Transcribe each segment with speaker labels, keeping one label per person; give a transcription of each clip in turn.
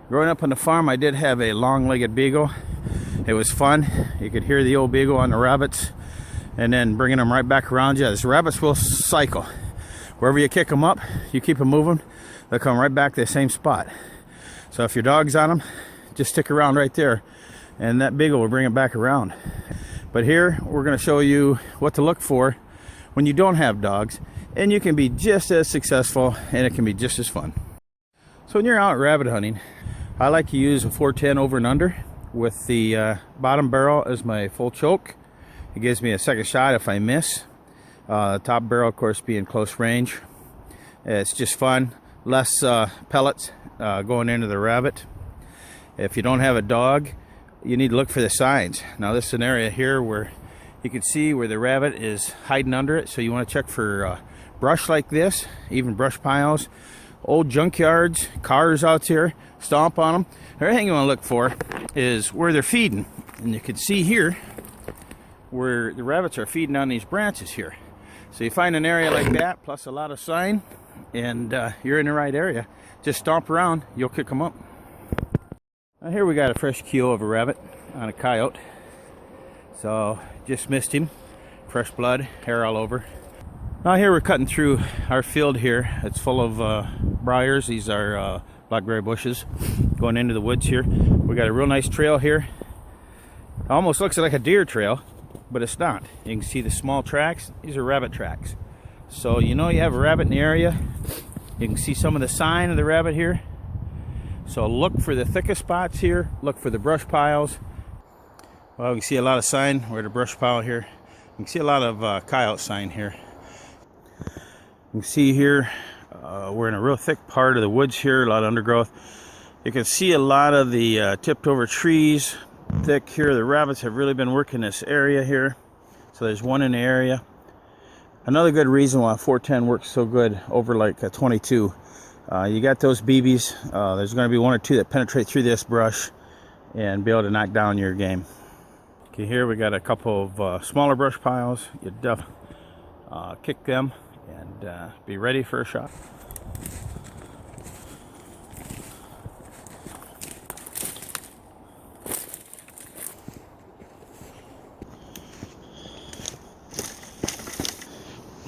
Speaker 1: Growing up on the farm, I did have a long-legged beagle. It was fun. You could hear the old beagle on the rabbits and then bringing them right back around you. As rabbits will cycle. Wherever you kick them up, you keep them moving, they'll come right back to the same spot. So if your dog's on them, just stick around right there and that beagle will bring it back around. But here we're going to show you what to look for when you don't have dogs, and you can be just as successful and it can be just as fun. So when you're out rabbit hunting, I like to use a 410 over and under with the bottom barrel as my full choke. It gives me a second shot if I miss. The top barrel, of course, being close range. It's just fun. Less pellets going into the rabbit. If you don't have a dog, you need to look for the signs. Now this is an area here where you can see where the rabbit is hiding under it. So you want to check for brush like this, even brush piles, old junkyards, cars out here, stomp on them. Everything you want to look for is where they're feeding. And you can see here where the rabbits are feeding on these branches here. So you find an area like that, plus a lot of sign, and you're in the right area. Just stomp around, you'll kick them up. Now here we got a fresh kill of a rabbit on a coyote. So just missed him. Fresh blood, hair all over. Now here we're cutting through our field here. It's full of briars. These are blackberry bushes going into the woods here. We got a real nice trail here. Almost looks like a deer trail, but it's not. You can see the small tracks. These are rabbit tracks. So you know you have a rabbit in the area. You can see some of the sign of the rabbit here. So look for the thickest spots here. Look for the brush piles. Well, you can see a lot of sign where the brush pile here. You can see a lot of coyote sign here. You can see here we're in a real thick part of the woods here, a lot of undergrowth. You can see a lot of the tipped over trees thick here. The rabbits have really been working this area here. So there's one in the area. Another good reason why 410 works so good over like a 22. You got those BBs. There's going to be one or two that penetrate through this brush and be able to knock down your game. Okay, here we got a couple of smaller brush piles. You kick them and be ready for a shot.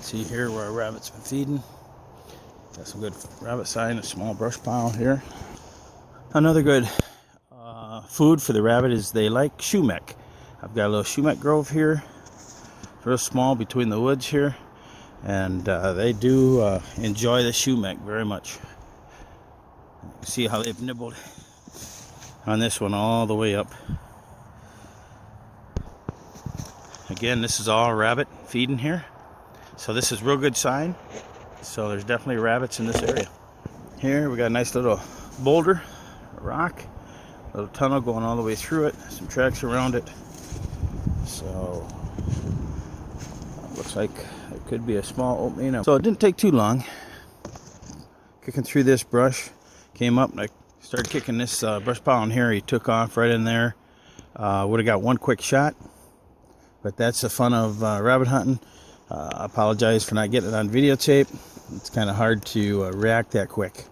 Speaker 1: See here where our rabbit's been feeding. Got some good rabbit sign, a small brush pile here. Another good food for the rabbit is they like shumac. I've got a little shumac grove here, real small between the woods here, and they do enjoy the shumac very much. You can see how they've nibbled on this one all the way up. Again, this is all rabbit feeding here. So this is real good sign. So there's definitely rabbits in this area. Here we got a nice little boulder, a rock, a little tunnel going all the way through it, some tracks around it. So looks like it could be a small opening. So it didn't take too long. Kicking through this brush, came up and I started kicking this brush pile in here. He took off right in there. Would have got one quick shot, but that's the fun of rabbit hunting. I apologize for not getting it on videotape. It's kind of hard to react that quick.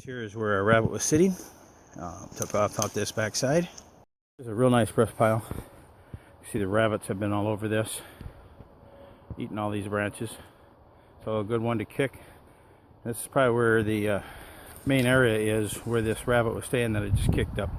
Speaker 1: Here is where our rabbit was sitting. Took off out this backside. There's a real nice brush pile. You see the rabbits have been all over this, eating all these branches. So a good one to kick. This is probably where the main area is where this rabbit was staying that I just kicked up.